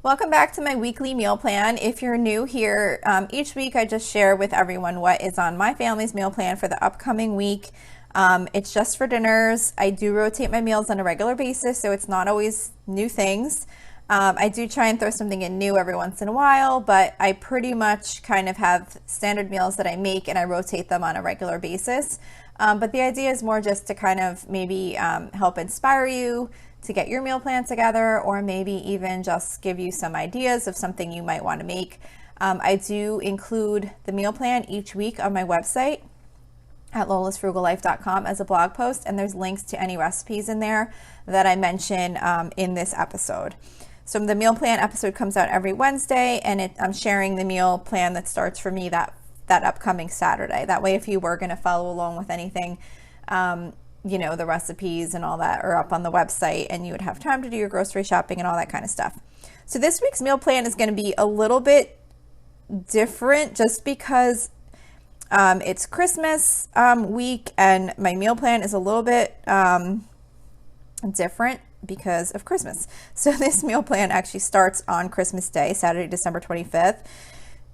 Welcome back to my weekly meal plan. If you're new here, each week I just share with everyone what is on my family's meal plan for the upcoming week. It's just for dinners. I do rotate my meals on a regular basis, so it's not always new things. I do try and throw something in new every once in a while, but I pretty much kind of have standard meals that I make and I rotate them on a regular basis. But the idea is more just to kind of maybe help inspire you to get your meal plan together, or maybe even just give you some ideas of something you might want to make. I do include the meal plan each week on my website at lolasfrugallife.com as a blog post, and there's links to any recipes in there that I mention in this episode. So the meal plan episode comes out every Wednesday, and I'm sharing the meal plan that starts for me that upcoming Saturday. That way, if you were going to follow along with anything, the recipes and all that are up on the website, and you would have time to do your grocery shopping and all that kind of stuff. So this week's meal plan is going to be a little bit different just because it's Christmas week, and my meal plan is a little bit different because of Christmas. So this meal plan actually starts on Christmas Day, Saturday, December 25th.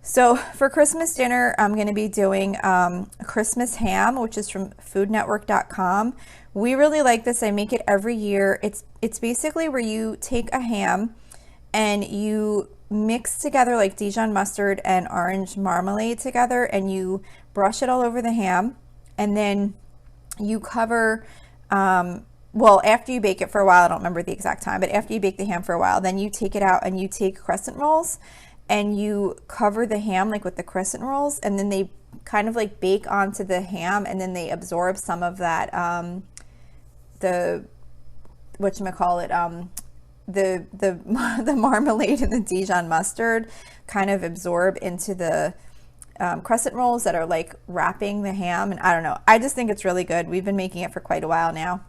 So for Christmas dinner, I'm going to be doing Christmas ham, which is from foodnetwork.com. We really like this. I make it every year. It's basically where you take a ham and you mix together like Dijon mustard and orange marmalade together, and you brush it all over the ham, and then you cover, after you bake it for a while, I don't remember the exact time, but after you bake the ham for a while, then you take it out and you take crescent rolls and you cover the ham like with the crescent rolls, and then they kind of like bake onto the ham, and then they absorb some of that the marmalade and the Dijon mustard kind of absorb into the crescent rolls that are like wrapping the ham. And I don't know, I just think it's really good. We've been making it for quite a while now.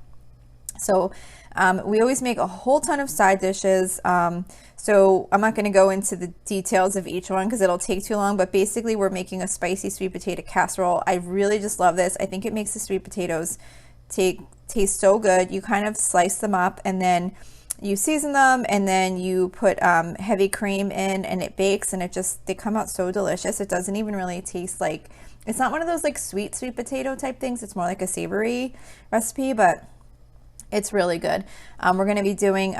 So we always make a whole ton of side dishes. So I'm not going to go into the details of each one because it'll take too long, but basically we're making a spicy sweet potato casserole. I really just love this. I think it makes the sweet potatoes taste so good. You kind of slice them up and then you season them, and then you put heavy cream in, and it bakes, and they come out so delicious. It doesn't even really taste like, it's not one of those like sweet potato type things. It's more like a savory recipe, but it's really good. We're going to be doing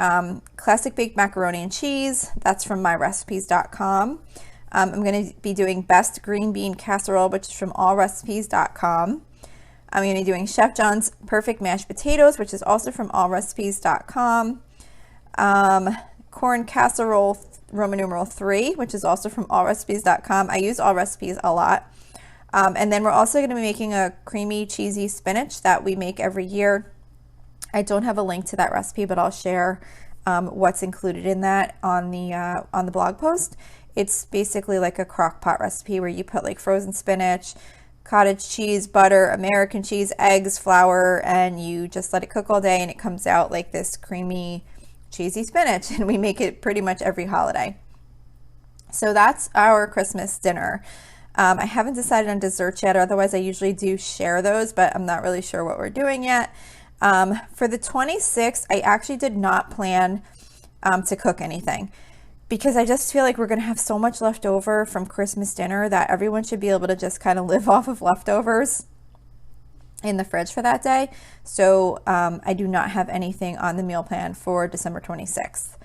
classic baked macaroni and cheese. That's from myrecipes.com. I'm going to be doing best green bean casserole, which is from allrecipes.com. I'm going to be doing Chef John's perfect mashed potatoes, which is also from allrecipes.com. Corn casserole Roman numeral 3, which is also from allrecipes.com. I use all recipes a lot. And then we're also going to be making a creamy cheesy spinach that we make every year. I don't have a link to that recipe, but I'll share what's included in that on the blog post. It's basically like a crock pot recipe where you put like frozen spinach, cottage cheese, butter, American cheese, eggs, flour, and you just let it cook all day, and it comes out like this creamy cheesy spinach, and we make it pretty much every holiday. So that's our Christmas dinner. I haven't decided on desserts yet, otherwise I usually do share those, but I'm not really sure what we're doing yet. For the 26th, I actually did not plan to cook anything because I just feel like we're going to have so much left over from Christmas dinner that everyone should be able to just kind of live off of leftovers in the fridge for that day. So I do not have anything on the meal plan for December 26th.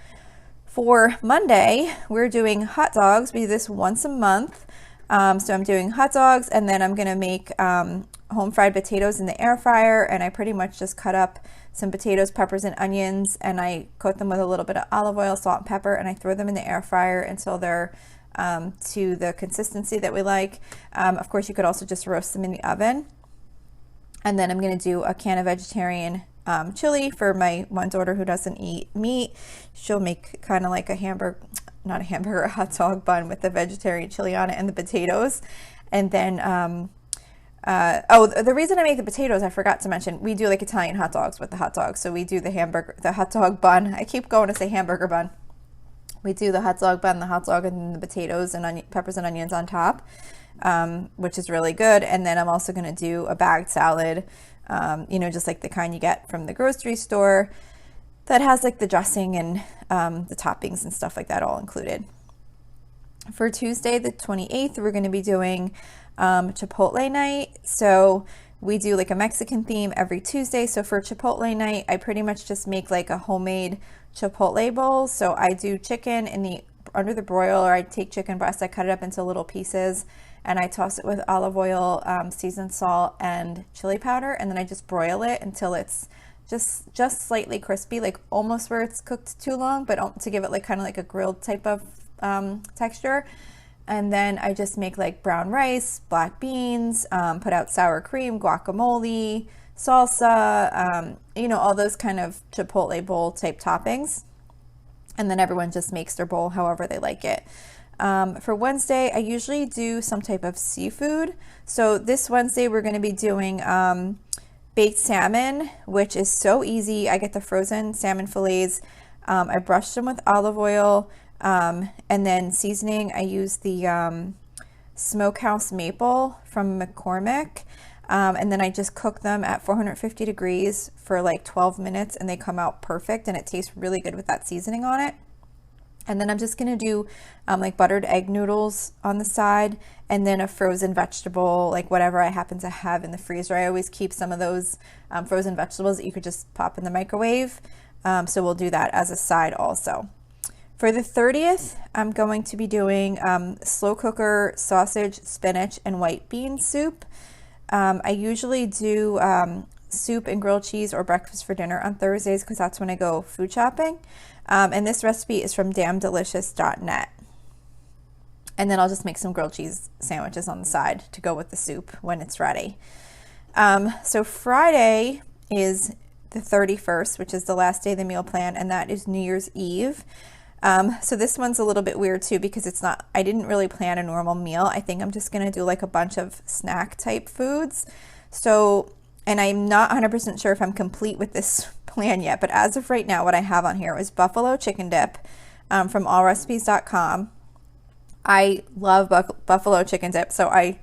For Monday, we're doing hot dogs. We do this once a month. So I'm doing hot dogs, and then I'm going to make home fried potatoes in the air fryer, and I pretty much just cut up some potatoes, peppers, and onions, and I coat them with a little bit of olive oil, salt, and pepper, and I throw them in the air fryer until they're to the consistency that we like. Of course, you could also just roast them in the oven. And then I'm going to do a can of vegetarian chili for my one daughter who doesn't eat meat. She'll make kind of like a hot dog bun with the vegetarian chili on it and the potatoes. And then the reason I make the potatoes, I forgot to mention, we do like Italian hot dogs with the hot dogs. So we do the hot dog bun. I keep going to say hamburger bun. We do the hot dog bun, the hot dog, and then the potatoes and peppers and onions on top, which is really good. And then I'm also going to do a bagged salad, just like the kind you get from the grocery store. that has like the dressing and the toppings and stuff like that all included. For Tuesday the 28th, we're going to be doing Chipotle Night. So we do like a Mexican theme every Tuesday. So for Chipotle Night, I pretty much just make like a homemade Chipotle bowl. So I do chicken under the broiler. I take chicken breast, I cut it up into little pieces, and I toss it with olive oil, seasoned salt, and chili powder, and then I just broil it until it's just slightly crispy, like almost where it's cooked too long, but to give it like kind of like a grilled type of texture. And then I just make like brown rice, black beans, put out sour cream, guacamole, salsa, all those kind of Chipotle bowl type toppings. And then everyone just makes their bowl however they like it. For Wednesday, I usually do some type of seafood. So this Wednesday, we're going to be doing baked salmon, which is so easy. I get the frozen salmon fillets. I brush them with olive oil. And then seasoning, I use the Smokehouse Maple from McCormick. And then I just cook them at 450 degrees for like 12 minutes, and they come out perfect, and it tastes really good with that seasoning on it. And then I'm just going to do like buttered egg noodles on the side, and then a frozen vegetable, like whatever I happen to have in the freezer. I always keep some of those frozen vegetables that you could just pop in the microwave. So we'll do that as a side also. For the 30th, I'm going to be doing slow cooker sausage, spinach, and white bean soup. I usually do soup and grilled cheese or breakfast for dinner on Thursdays because that's when I go food shopping. And this recipe is from damndelicious.net. And then I'll just make some grilled cheese sandwiches on the side to go with the soup when it's ready. So Friday is the 31st, which is the last day of the meal plan, and that is New Year's Eve. So this one's a little bit weird too because I didn't really plan a normal meal. I think I'm just going to do like a bunch of snack type foods. So, and I'm not 100% sure if I'm complete with this plan yet, but as of right now, what I have on here is buffalo chicken dip from allrecipes.com. I love buffalo chicken dip, so I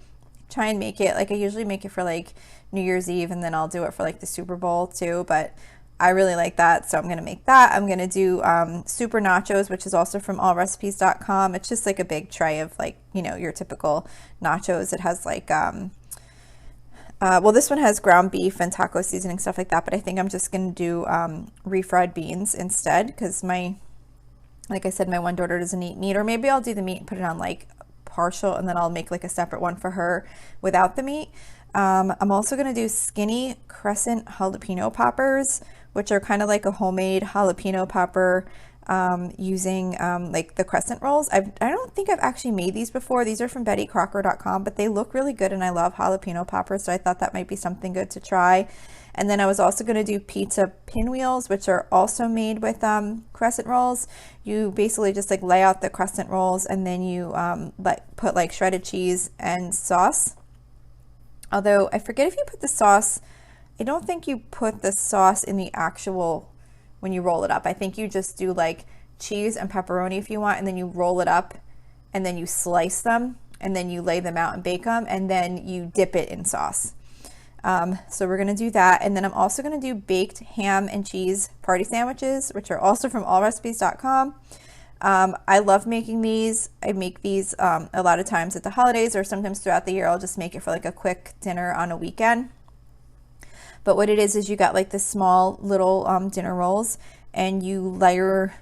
try and make it, like I usually make it for like New Year's Eve, and then I'll do it for like the Super Bowl too, but I really like that, so I'm going to make that. I'm going to do super nachos, which is also from allrecipes.com. It's just like a big tray of like, your typical nachos. It has like, well, this one has ground beef and taco seasoning, stuff like that, but I think I'm just going to do refried beans instead because like I said, my one daughter doesn't eat meat, or maybe I'll do the meat and put it on like partial, and then I'll make like a separate one for her without the meat. I'm also going to do skinny Crescent jalapeno poppers, which are kind of like a homemade jalapeno popper using like the Crescent rolls. I don't think I've actually made these before. These are from BettyCrocker.com, but they look really good, and I love jalapeno poppers, so I thought that might be something good to try. And then I was also going to do pizza pinwheels, which are also made with Crescent rolls. You basically just like lay out the Crescent rolls, and then you put like shredded cheese and sauce. Although I forget if you put the sauce, I don't think you put the sauce in the actual, when you roll it up. I think you just do like cheese and pepperoni if you want, and then you roll it up, and then you slice them, and then you lay them out and bake them, and then you dip it in sauce. So we're going to do that. And then I'm also going to do baked ham and cheese party sandwiches, which are also from allrecipes.com. I love making these. I make these a lot of times at the holidays, or sometimes throughout the year. I'll just make it for like a quick dinner on a weekend. But what it is you got like the small little dinner rolls, and you layer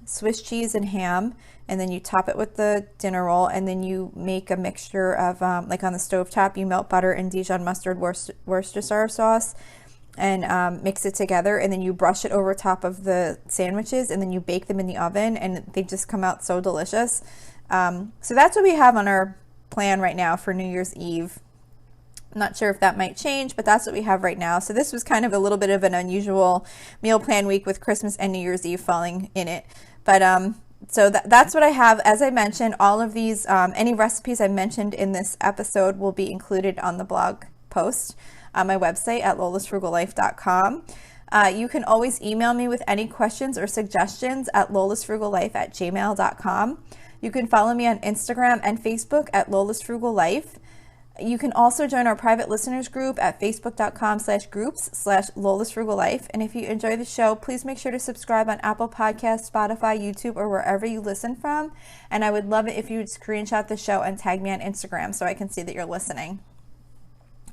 Swiss cheese and ham, and then you top it with the dinner roll, and then you make a mixture of like on the stovetop, you melt butter and Dijon mustard Worcestershire sauce, and mix it together, and then you brush it over top of the sandwiches, and then you bake them in the oven, and they just come out so delicious. So that's what we have on our plan right now for New Year's Eve. I'm not sure if that might change, but that's what we have right now. So this was kind of a little bit of an unusual meal plan week with Christmas and New Year's Eve falling in it. But so that's what I have. As I mentioned, all of these, any recipes I mentioned in this episode will be included on the blog post on my website at lolasfrugallife.com. You can always email me with any questions or suggestions at lolasfrugallife@gmail.com. You can follow me on Instagram and Facebook at lolasfrugallife. You can also join our private listeners group at facebook.com/groups/Lola's Frugal Life. And if you enjoy the show, please make sure to subscribe on Apple Podcasts, Spotify, YouTube, or wherever you listen from. And I would love it if you would screenshot the show and tag me on Instagram so I can see that you're listening.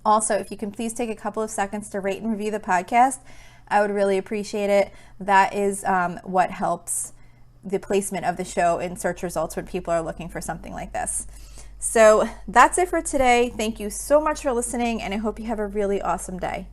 Also, if you can please take a couple of seconds to rate and review the podcast, I would really appreciate it. That is what helps the placement of the show in search results when people are looking for something like this. So that's it for today. Thank you so much for listening, and I hope you have a really awesome day.